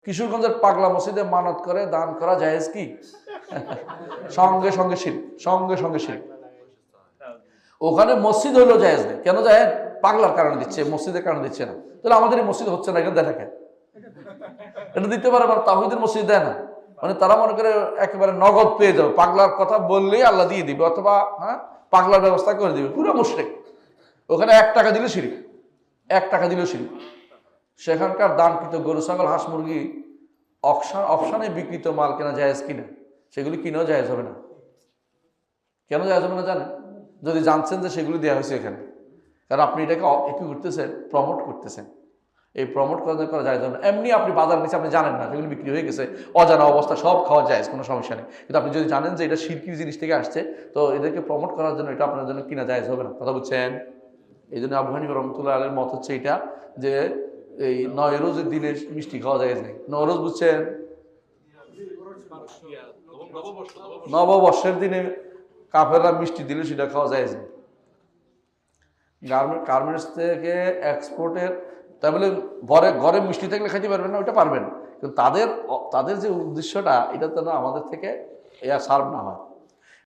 কিশোরগঞ্জের পাগলা মসজিদে মানত করে দান করা জায়েজ কি? সঙ্গে সঙ্গে শিরক, সঙ্গে সঙ্গে শিরক। ওখানে মসজিদ হইলেও জায়েজ নেই। কেন জায়েজ? পাগলার কারণে দিচ্ছে, মসজিদের কারণে দিচ্ছে না। তাহলে আমাদের এই মসজিদ হচ্ছে না, এখানে দেখা কেন? এটা দিতে পারে, মানে তাওহীদের মসজিদ দেয় না। মানে তারা মনে করে একেবারে নগদ পেয়ে যাবে, পাগলার কথা বললেই আল্লাহ দিয়ে দিবে, অথবা পাগলার ব্যবস্থা করে দিবে, পুরো মুশরিক। ওখানে 1 টাকা দিলে শিরক, 1 টাকা দিলেও শিরক। সেখানকার দানকৃত গরু, ছাগল, হাঁস, মুরগি অপশানে বিকৃত মাল কেনা জায়েজ কিনা, সেগুলি কিনেও জায়েজ হবে না। কেন জায়েজ হবে না জানেন? যদি জানছেন যে সেগুলি দেওয়া হয়েছে এখানে, কারণ আপনি এটাকে কি করতেছেন? প্রমোট করতেছেন। এই প্রমোট করা যায় না। এমনি আপনি বাজার নিচে আপনি জানেন না, সেগুলো বিক্রি হয়ে গেছে, অজানা অবস্থা, সব খাওয়া যায়, কোনো সমস্যা নেই। কিন্তু আপনি যদি জানেন যে এটা শিরকি জিনিস থেকে আসছে, তো এদেরকে প্রমোট করার জন্য এটা আপনার জন্য কিনা জায়েজ হবে না। কথা বুঝছেন? এই জন্য আবু হানিফা রাহমাতুল্লাহ আলাইহির মত হচ্ছে এটা, যে এই 9 রোজের দিনে মিষ্টি খাওয়া যায় নেই। 9 রোজ বুঝছেন? নববর্ষের দিনে কাফেররা মিষ্টি দিলে সেটা খাওয়া যায় নেই। গার্মেন্টস থেকে এক্সপোর্টের, তাই বলে ঘরে মিষ্টি থাকলে খাইতে পারবেন না, ওইটা পারবেন, কিন্তু তাদের যে উদ্দেশ্যটা, এটা তো না আমাদের থেকে সার্ভ না হয়।